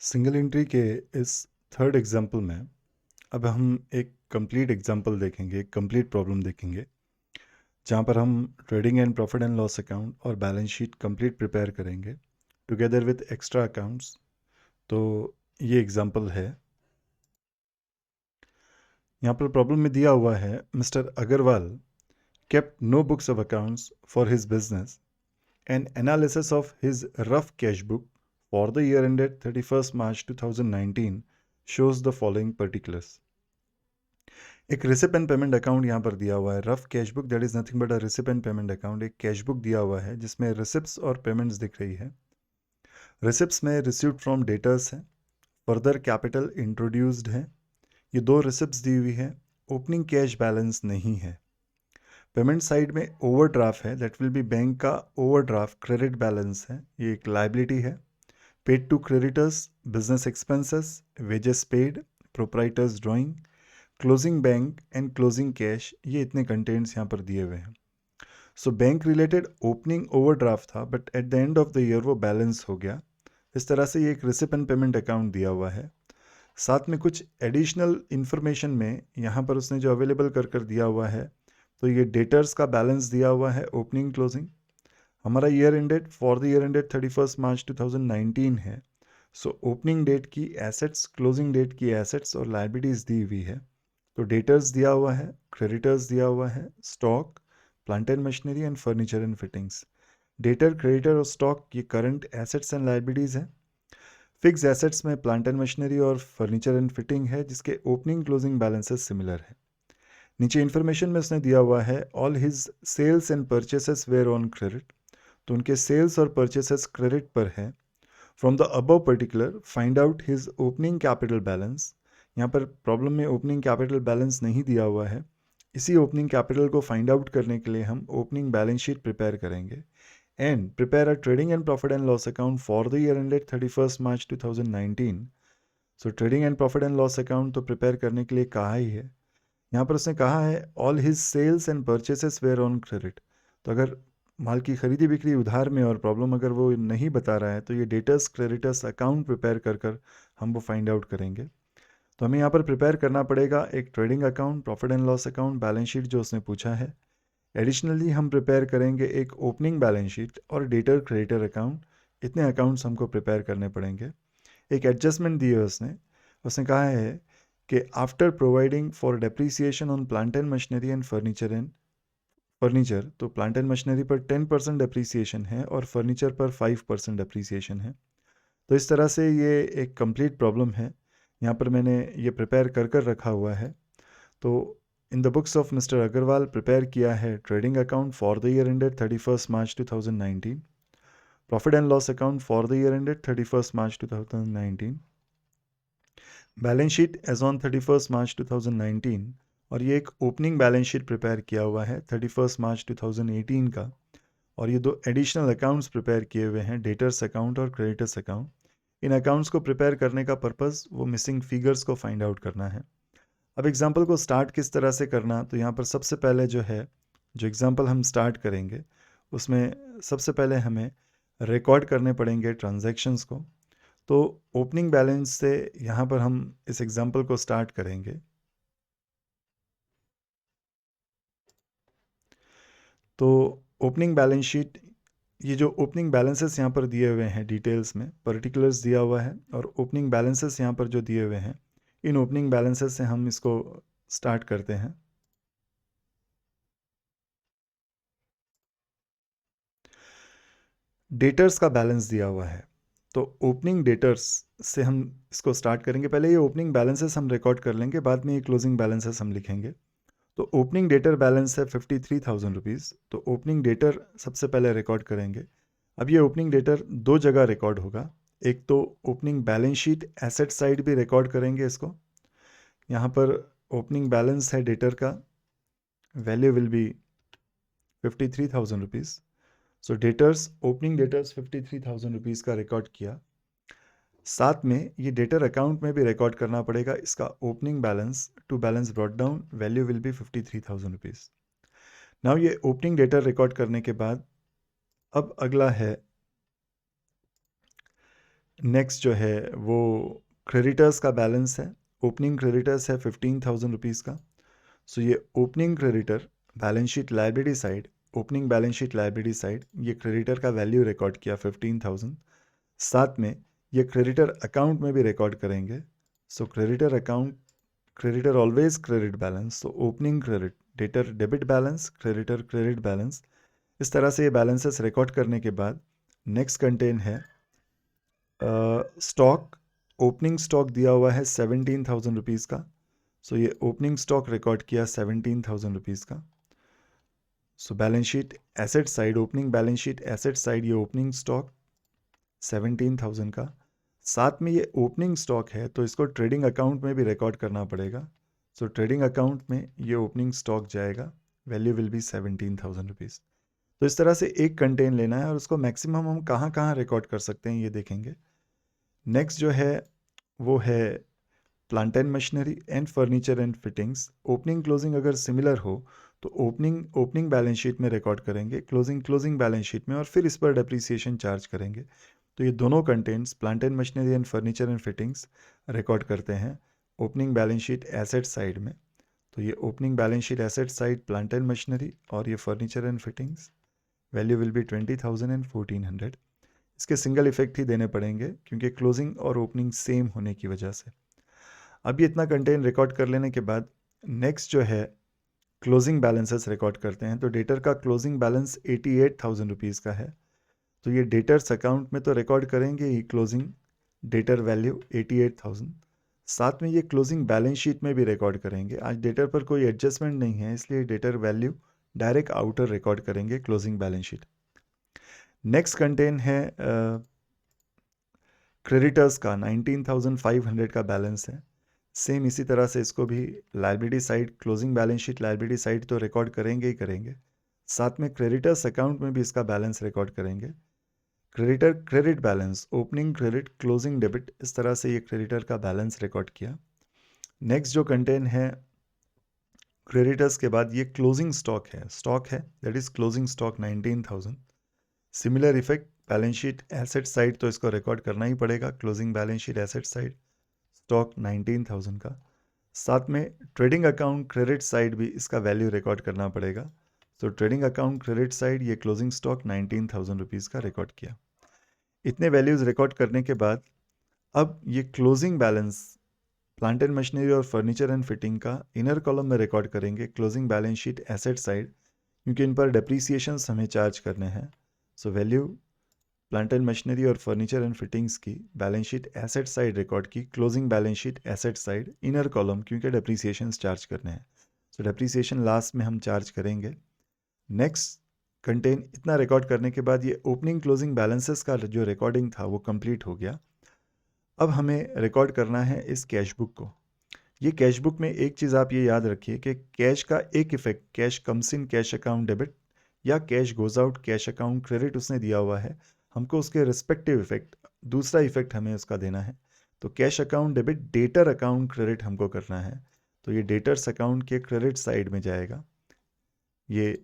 Single entry के इस third example में अब हम एक कंप्लीट एग्जाम्पल देखेंगे, एक कंप्लीट प्रॉब्लम देखेंगे, जहाँ पर हम trading and profit and loss account और बैलेंस शीट कंप्लीट प्रिपेयर करेंगे टुगेदर विद एक्स्ट्रा अकाउंट्स। तो ये एग्जाम्पल है। यहाँ पर प्रॉब्लम में दिया हुआ है, mister Agarwal kept no books of accounts for his business. An analysis of his rough cash book for the year ended 31st March 2019 shows the following particulars. एक रिसिप एंड पेमेंट अकाउंट यहाँ पर दिया हुआ है, rough cash book, that is nothing but a receipt and payment account. एक cash book दिया हुआ है जिसमें रिसिप्स और पेमेंट्स दिख रही है। रिसिप्स में रिसीव्ड फ्रॉम डेटर्स है, फर्दर कैपिटल इंट्रोड्यूस्ड है, ये दो रिसिप्स दी हुई है। ओपनिंग कैश बैलेंस नहीं है। पेमेंट साइड में ओवरड्राफ्ट है, दैट विल बी बैंक का ओवरड्राफ्ट क्रेडिट बैलेंस है, ये एक लाइबिलिटी है। Paid to creditors, business expenses, wages paid, proprietors drawing, closing bank and closing cash, ये इतने कंटेंट्स यहाँ पर दिए हुए हैं। So bank related opening overdraft था, but at the end of the year वो बैलेंस हो गया। इस तरह से ये एक रिसिप एंड पेमेंट अकाउंट दिया हुआ है। साथ में कुछ एडिशनल इन्फॉर्मेशन में यहाँ पर उसने जो अवेलेबल कर दिया हुआ है, तो ये डेटर्स का बैलेंस दिया हुआ है, ओपनिंग क्लोजिंग। हमारा year ended for the year ended 31 March 2019 है। सो ओपनिंग डेट की एसेट्स, क्लोजिंग डेट की एसेट्स और लाइबिलिटीज दी हुई है। तो डेटर्स दिया हुआ है, क्रेडिटर्स दिया हुआ है, stock, plant and machinery and furniture and fittings. Debtor, creditor और स्टॉक ये करंट एसेट्स एंड लाइबिलिटीज है। फिक्स एसेट्स में प्लांट एंड मशीनरी और फर्नीचर एंड फिटिंग है, जिसके ओपनिंग क्लोजिंग बैलेंसेस सिमिलर है। नीचे इन्फॉर्मेशन में उसने दिया हुआ है, all his sales and purchases were on credit, तो उनके सेल्स और परचेसेस क्रेडिट पर है। From the above particular find out his opening capital balance. यहाँ पर प्रॉब्लम में ओपनिंग कैपिटल बैलेंस नहीं दिया हुआ है। इसी ओपनिंग कैपिटल को फाइंड आउट करने के लिए हम ओपनिंग बैलेंस शीट प्रिपेयर करेंगे and prepare a trading and profit and loss account for the year ended 31 March 2019। So trading and profit and loss account तो प्रिपेयर करने के लिए कहा ही है। यहाँ पर उसने कहा है all his sales and purchases were on credit. तो अगर माल की खरीदी बिक्री उधार में और प्रॉब्लम अगर वो नहीं बता रहा है, तो ये डेटर्स क्रेडिटर्स अकाउंट प्रिपेयर कर हम वो फाइंड आउट करेंगे। तो हमें यहाँ पर प्रिपेयर करना पड़ेगा एक trading account, profit and loss account, balance sheet जो उसने पूछा है। एडिशनली हम प्रिपेयर करेंगे एक ओपनिंग बैलेंस शीट और डेटर क्रेडिटर अकाउंट। इतने अकाउंट्स हमको प्रिपेयर करने पड़ेंगे। एक एडजस्टमेंट दी है उसने। उसने कहा है कि after providing for depreciation on plant and machinery and furniture, तो प्लांट एंड मशीनरी पर 10% डेप्रीसिएशन है और फर्नीचर पर 5% डेप्रीसिएशन है। तो इस तरह से ये एक कंप्लीट प्रॉब्लम है। यहाँ पर मैंने ये प्रिपेयर कर रखा हुआ है। तो in the books of mister Agarwal prepare किया है trading account for the year ended 31 March 2019, profit and loss account for the year ended 31 March 2019, balance sheet as on 31 March 2019, और ये एक ओपनिंग बैलेंस शीट प्रिपेयर किया हुआ है 31 मार्च 2018 का। और ये दो एडिशनल अकाउंट्स प्रिपेयर किए हुए हैं, डेटर्स अकाउंट और क्रेडिटर्स अकाउंट। इन अकाउंट्स को प्रिपेयर करने का पर्पस वो मिसिंग फिगर्स को फाइंड आउट करना है। अब एग्जाम्पल को स्टार्ट किस तरह से करना, तो यहाँ पर सबसे पहले जो है, जो एग्जाम्पल हम स्टार्ट करेंगे उसमें सबसे पहले हमें रिकॉर्ड करने पड़ेंगे ट्रांजैक्शंस को। तो ओपनिंग बैलेंस से यहाँ पर हम इस एग्जाम्पल को स्टार्ट करेंगे। तो ओपनिंग बैलेंस शीट, ये जो ओपनिंग बैलेंसेस यहाँ पर दिए हुए हैं डिटेल्स में, पर्टिकुलर्स दिया हुआ है और ओपनिंग बैलेंसेस यहाँ पर जो दिए हुए हैं, इन ओपनिंग बैलेंसेस से हम इसको स्टार्ट करते हैं। डेटर्स का बैलेंस दिया हुआ है, तो ओपनिंग डेटर्स से हम इसको स्टार्ट करेंगे। पहले ये ओपनिंग बैलेंसेस हम रिकॉर्ड कर लेंगे, बाद में ये क्लोजिंग बैलेंसेस हम लिखेंगे। तो ओपनिंग डेटर बैलेंस है 53,000 रुपीज़। तो ओपनिंग डेटर सबसे पहले रिकॉर्ड करेंगे। अब ये ओपनिंग डेटर दो जगह रिकॉर्ड होगा। एक तो opening balance sheet asset side भी रिकॉर्ड करेंगे इसको। यहाँ पर ओपनिंग बैलेंस है डेटर का, value will be 53,000 rupees. So debtors, opening debtors 53,000 rupees का रिकॉर्ड किया। साथ में ये डेटर अकाउंट में भी रिकॉर्ड करना पड़ेगा इसका opening balance to balance brought down, value will be 53,000 rupees. Now ये ओपनिंग डेटर रिकॉर्ड करने के बाद अब अगला है नेक्स्ट जो है वो क्रेडिटर्स का बैलेंस है। ओपनिंग क्रेडिटर्स है 15,000 रुपीज़ का। सो ये opening creditor balance sheet liability side, opening balance sheet liability side, ये क्रेडिटर का वैल्यू रिकॉर्ड किया 15,000। साथ में ये क्रेडिटर अकाउंट में भी रिकॉर्ड करेंगे। So creditor account, creditor always credit balance, तो opening credit, debtor debit balance, creditor credit balance. इस तरह से ये बैलेंसेस रिकॉर्ड करने के बाद नेक्स्ट कंटेन है स्टॉक। ओपनिंग स्टॉक दिया हुआ है 17,000 रुपीज़ का। सो ये ओपनिंग स्टॉक रिकॉर्ड किया 17,000 रुपीज़ का। So balance sheet asset side, opening balance sheet asset side, ये ओपनिंग स्टॉक 17,000 का। साथ में ये ओपनिंग स्टॉक है तो इसको ट्रेडिंग अकाउंट में भी रिकॉर्ड करना पड़ेगा। सो ट्रेडिंग अकाउंट में ये ओपनिंग स्टॉक जाएगा, वैल्यू विल बी 17,000 रुपीज़। तो इस तरह से एक कंटेन लेना है और उसको मैक्सिमम हम कहाँ कहाँ रिकॉर्ड कर सकते हैं ये देखेंगे। नेक्स्ट जो है वो है plant and machinery and furniture and fittings. Opening closing अगर सिमिलर हो तो ओपनिंग बैलेंस शीट में रिकॉर्ड करेंगे, क्लोजिंग बैलेंस शीट में, और फिर इस पर डेप्रीसिएशन चार्ज करेंगे। तो ये दोनों contents plant and machinery and furniture and fittings record करते हैं opening balance sheet asset side में। तो ये opening balance sheet asset side plant and machinery और ये furniture and fittings, value will B 20,000 and 1,400। इसके सिंगल इफेक्ट ही देने पड़ेंगे क्योंकि क्लोजिंग और ओपनिंग सेम होने की वजह से। अब ये इतना कंटेंट रिकॉर्ड कर लेने के बाद नेक्स्ट जो है क्लोजिंग बैलेंसेस रिकॉर्ड करते हैं। तो डेटर का क्लोजिंग बैलेंस 88,000 रुपीज़ का है। तो ये डेटर्स अकाउंट में तो रिकॉर्ड करेंगे ही क्लोजिंग डेटर वैल्यू 88,000। साथ में ये क्लोजिंग बैलेंस शीट में भी रिकॉर्ड करेंगे। आज डेटर पर कोई एडजस्टमेंट नहीं है इसलिए debtor value direct outer record करेंगे closing balance sheet. Next content है क्रेडिटर्स का 19,500 का बैलेंस है। सेम इसी तरह से इसको भी liability side, closing balance sheet liability side तो रिकॉर्ड करेंगे ही करेंगे, साथ में क्रेडिटर्स अकाउंट में भी इसका बैलेंस रिकॉर्ड करेंगे। Creditor credit balance, opening credit closing debit, इस तरह से ये क्रेडिटर का बैलेंस रिकॉर्ड किया। नेक्स्ट जो कंटेन है क्रेडिटर्स के बाद ये क्लोजिंग स्टॉक है that is closing stock 19,000। Similar effect balance sheet asset side तो इसको रिकॉर्ड करना ही पड़ेगा, closing balance sheet asset side stock 19,000 का। साथ में ट्रेडिंग अकाउंट क्रेडिट साइड भी इसका वैल्यू रिकॉर्ड करना पड़ेगा। तो ट्रेडिंग अकाउंट क्रेडिट साइड ये क्लोजिंग स्टॉक 19,000 रुपीज़ का रिकॉर्ड किया। इतने वैल्यूज़ रिकॉर्ड करने के बाद अब ये closing balance plant and machinery और फर्नीचर एंड फिटिंग का इनर कॉलम में रिकॉर्ड करेंगे closing balance sheet asset side, क्योंकि इन पर डेप्रीसिएशंस हमें चार्ज करने हैं। So value plant and machinery और फर्नीचर एंड फिटिंग्स की balance sheet asset side record की closing balance sheet asset side inner column, क्योंकि डेप्रीसिएशन चार्ज करने हैं। सो डेप्रीसिएशन लास्ट में हम चार्ज करेंगे। नेक्स्ट कंटेन इतना रिकॉर्ड करने के बाद ये ओपनिंग क्लोजिंग बैलेंसेस का जो रिकॉर्डिंग था वो कंप्लीट हो गया। अब हमें रिकॉर्ड करना है इस कैश बुक को। ये कैश बुक में एक चीज़ आप ये याद रखिए कि कैश का एक effect, cash comes in cash account debit या cash goes out cash account credit उसने दिया हुआ है, हमको उसके रिस्पेक्टिव इफेक्ट दूसरा इफेक्ट हमें उसका देना है। तो cash account debit debtor account credit हमको करना है, तो ये डेटर्स अकाउंट के क्रेडिट साइड में जाएगा। ये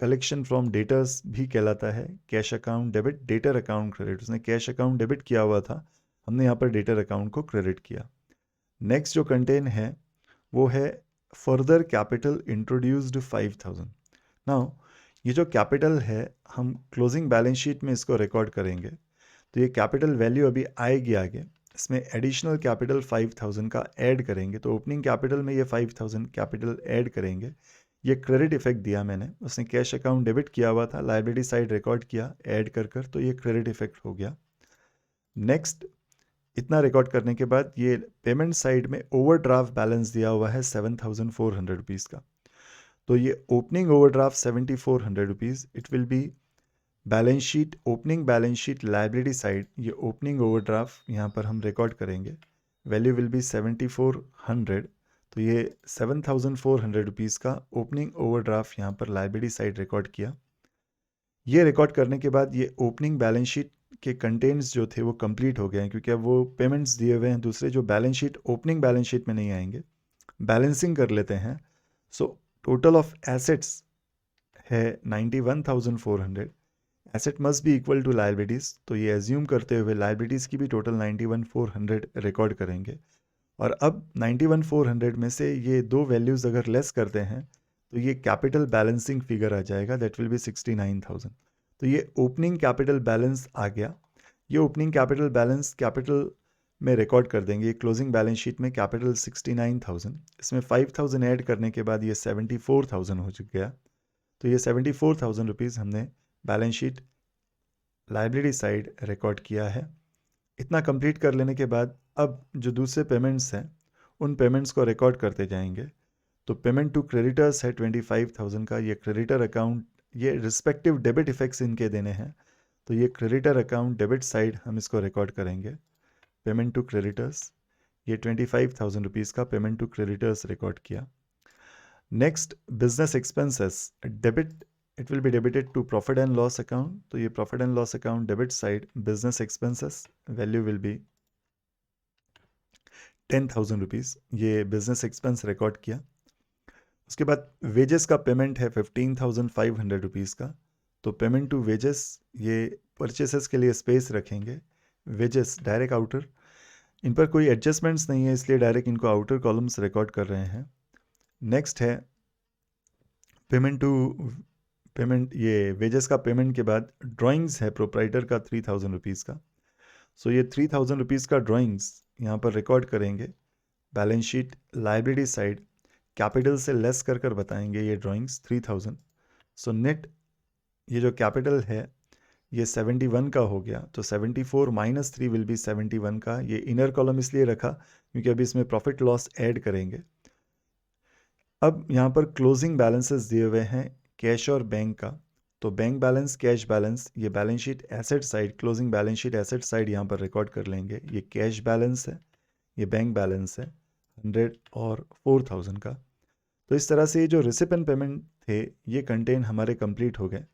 कलेक्शन फ्रॉम डेटर्स भी कहलाता है। Cash account debit debtor account credit, उसने कैश अकाउंट डेबिट किया हुआ था, हमने यहाँ पर डेटर अकाउंट को क्रेडिट किया। नेक्स्ट जो कंटेन है वो है फर्दर कैपिटल इंट्रोड्यूस्ड 5,000। नाउ ये जो कैपिटल है हम क्लोजिंग बैलेंस शीट में इसको रिकॉर्ड करेंगे, तो ये कैपिटल वैल्यू अभी आएगी आगे, इसमें एडिशनल कैपिटल 5,000 का ऐड करेंगे। तो ओपनिंग कैपिटल में ये 5,000 कैपिटल ऐड करेंगे। ये क्रेडिट इफेक्ट दिया मैंने, उसने कैश अकाउंट डेबिट किया हुआ था, लाइबिलिटी साइड रिकॉर्ड किया ऐड कर तो ये क्रेडिट इफेक्ट हो गया। नेक्स्ट इतना रिकॉर्ड करने के बाद ये पेमेंट साइड में ओवरड्राफ्ट बैलेंस दिया हुआ है 7,400 रुपीज़ का। तो ये opening overdraft 7,400 rupees, it will be balance sheet, opening balance sheet liability side, ये ओपनिंग ओवरड्राफ्ट यहाँ पर हम रिकॉर्ड करेंगे, वैल्यू विल बी 7,400। तो ये 7,400 रुपीज़ का ओपनिंग ओवरड्राफ्ट यहाँ पर लाइबिलिटी साइड रिकॉर्ड किया। ये रिकॉर्ड करने के बाद ये ओपनिंग बैलेंस शीट के कंटेंट्स जो थे वो कंप्लीट हो गए हैं, क्योंकि अब वो पेमेंट्स दिए हुए हैं दूसरे जो balance sheet opening balance sheet में नहीं आएंगे। बैलेंसिंग कर लेते हैं। सो टोटल ऑफ एसेट्स है 91,400 asset must be equal to liabilities, तो ये एज्यूम करते हुए लाइबिलिटीज़ की भी टोटल 91,400 रिकॉर्ड करेंगे। और अब 91,400 में से ये दो वैल्यूज़ अगर लेस करते हैं तो ये कैपिटल बैलेंसिंग फिगर आ जाएगा, दैट विल बी 69,000। तो ये ओपनिंग कैपिटल बैलेंस आ गया। ये ओपनिंग कैपिटल बैलेंस कैपिटल में रिकॉर्ड कर देंगे। क्लोजिंग बैलेंस शीट में कैपिटल 69,000, इसमें 5,000 ऐड करने के बाद ये 74,000 हो गया। तो ये 74,000 रुपीज़ हमने balance sheet liability side record किया है। इतना कंप्लीट कर लेने के बाद अब जो दूसरे पेमेंट्स हैं उन पेमेंट्स को रिकॉर्ड करते जाएंगे। तो पेमेंट टू क्रेडिटर्स है 25,000 का, ये क्रेडिटर अकाउंट, ये रिस्पेक्टिव डेबिट इफेक्ट्स इनके देने हैं। तो ये क्रेडिटर अकाउंट डेबिट साइड हम इसको रिकॉर्ड करेंगे। पेमेंट टू क्रेडिटर्स, ये 25,000 रुपीज़ का पेमेंट टू क्रेडिटर्स रिकॉर्ड किया। Next business expenses debit, it will be debited to profit and loss account. तो ये profit and loss account debit side business expenses value will be 10,000 rupees, ये business expense record किया। उसके बाद wages का payment है 15,500 rupees का। तो पेमेंट टू वेजेस, ये परचेसेस के लिए स्पेस रखेंगे। वेजेस डायरेक्ट आउटर, इन पर कोई एडजस्टमेंट्स नहीं है इसलिए डायरेक्ट इनको आउटर कॉलम्स रिकॉर्ड कर रहे हैं। नेक्स्ट है पेमेंट टू पेमेंट, ये वेजेस का पेमेंट के बाद ड्राइंग्स है प्रोप्राइटर का 3,000 रुपीज़ का। सो ये 3,000 रुपीज़ का ड्राइंग्स यहाँ पर रिकॉर्ड करेंगे। Balance sheet liability side capital से लेस कर कर बताएंगे ये ड्राइंग्स 3,000। सो नेट ये जो कैपिटल है ये 71 का हो गया। तो 74 माइनस 3 विल बी 71 का। ये इनर कॉलम इसलिए रखा क्योंकि अभी इसमें प्रॉफिट लॉस ऐड करेंगे। अब यहाँ पर क्लोजिंग बैलेंसेस दिए हुए हैं कैश और बैंक का। तो बैंक बैलेंस, कैश बैलेंस, ये balance sheet asset side, closing balance sheet asset side यहाँ पर रिकॉर्ड कर लेंगे। ये कैश बैलेंस है, ये बैंक बैलेंस है 100 और 4,000 का। तो इस तरह से ये जो रिसिपेंट पेमेंट थे ये कंटेंट हमारे कंप्लीट हो गए।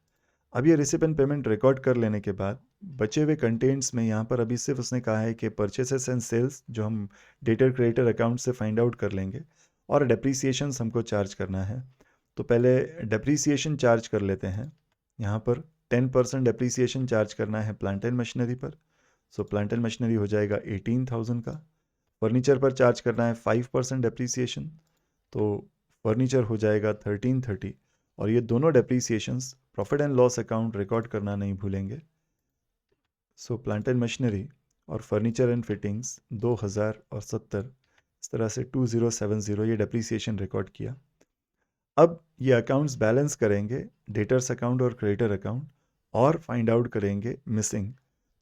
अब ये रिसिपेंट पेमेंट रिकॉर्ड कर लेने के बाद बचे हुए कंटेंट्स में यहाँ पर अभी सिर्फ उसने कहा है कि परचेसेस एंड सेल्स जो हम डेटर क्रेडिटर अकाउंट से फाइंड आउट कर लेंगे, और डेप्रीसिएशन हमको चार्ज करना है। तो पहले डेप्रीसिएशन चार्ज कर लेते हैं। यहाँ पर 10% डेप्रीसिएशन चार्ज करना है प्लांट एंड मशीनरी पर। सो प्लांट एंड मशीनरी हो जाएगा 18,000 का। फर्नीचर पर चार्ज करना है 5% डेप्रीसिएशन, तो फर्नीचर हो जाएगा 1330। और ये दोनों depreciations profit and loss account record करना नहीं भूलेंगे। सो प्लांट एंड मशीनरी और फर्नीचर एंड फिटिंग्स 2000 और 70, इस तरह से 2070 ये डेप्रीसिएशन रिकॉर्ड किया। अब ये अकाउंट्स बैलेंस करेंगे, डेटर्स अकाउंट और क्रेडिटर अकाउंट, और फाइंड आउट करेंगे मिसिंग।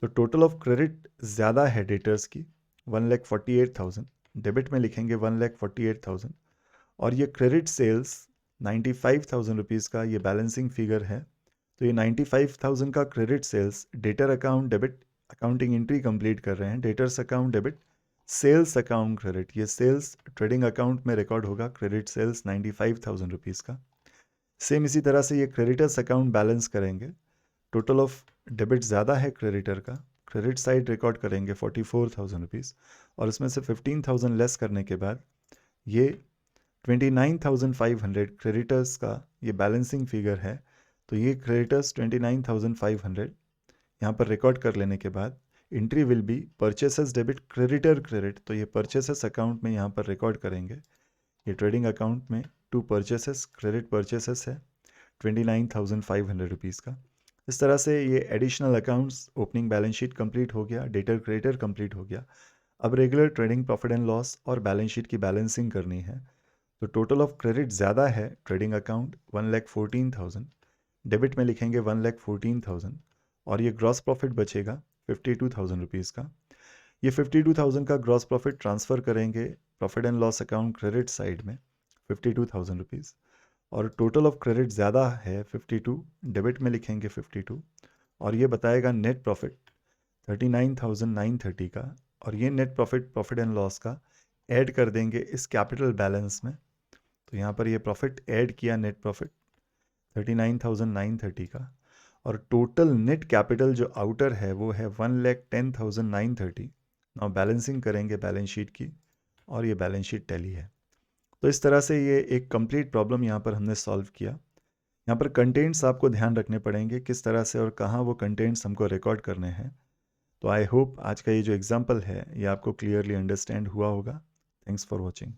तो टोटल ऑफ क्रेडिट ज़्यादा है डेटर्स की 1,48,000, डेबिट में लिखेंगे 1,48,000, और ये क्रेडिट सेल्स 95,000 रुपीज़ का ये बैलेंसिंग फिगर है। तो ये 95,000 का credit sales debtor account debit, accounting entry complete कर रहे हैं, debtors account debit, sales account credit, ये सेल्स ट्रेडिंग अकाउंट में रिकॉर्ड होगा क्रेडिट सेल्स 95,000 रुपीज़ का। सेम इसी तरह से ये क्रेडिटर्स अकाउंट बैलेंस करेंगे। टोटल ऑफ डेबिट ज़्यादा है क्रेडिटर का, क्रेडिट साइड रिकॉर्ड करेंगे 44,000 रुपीज़, और इसमें से 15,000 लेस करने के बाद ये 29,500 क्रेडिटर्स का ये बैलेंसिंग फिगर है। तो ये क्रेडिटर्स 29,500 यहाँ पर रिकॉर्ड कर लेने के बाद entry will be purchases debit creditor credit. तो ये परचेसेस अकाउंट में यहाँ पर रिकॉर्ड करेंगे। ये ट्रेडिंग अकाउंट में टू परचेसेस क्रेडिट परचेसेस है 29,500 रुपीज़ का। इस तरह से ये additional accounts opening balance sheet complete हो गया, डेटर क्रेडिटर कंप्लीट हो गया। अब regular trading profit and loss और बैलेंस शीट की बैलेंसिंग करनी है। तो टोटल ऑफ क्रेडिट ज़्यादा है ट्रेडिंग अकाउंट 1,14,000, डेबिट में लिखेंगे 1,14,000, और ये ग्रॉस प्रॉफिट बचेगा 52,000 रुपीज़ का। ये 52,000 का ग्रॉस प्रॉफिट ट्रांसफ़र करेंगे profit and loss account credit side में 52,000 रुपीज़, और टोटल ऑफ क्रेडिट ज़्यादा है 52, डेबिट में लिखेंगे 52, और ये बताएगा नेट प्रॉफिट 39,930 का। और ये net profit profit and loss का ऐड कर देंगे इस कैपिटल बैलेंस में। तो यहाँ पर ये प्रॉफिट ऐड किया, नेट प्रॉफिट 39,930 का, और टोटल नेट कैपिटल जो आउटर है वो है 1,10,930। नाउ बैलेंसिंग करेंगे बैलेंस शीट की, और ये बैलेंस शीट टैली है। तो इस तरह से ये एक कंप्लीट प्रॉब्लम यहाँ पर हमने सॉल्व किया। यहाँ पर कंटेंट्स आपको ध्यान रखने पड़ेंगे, किस तरह से और कहाँ वो कंटेंट्स हमको रिकॉर्ड करने हैं। तो आई होप आज का ये जो एग्जाम्पल है ये आपको क्लियरली अंडरस्टैंड हुआ होगा। Thanks for watching.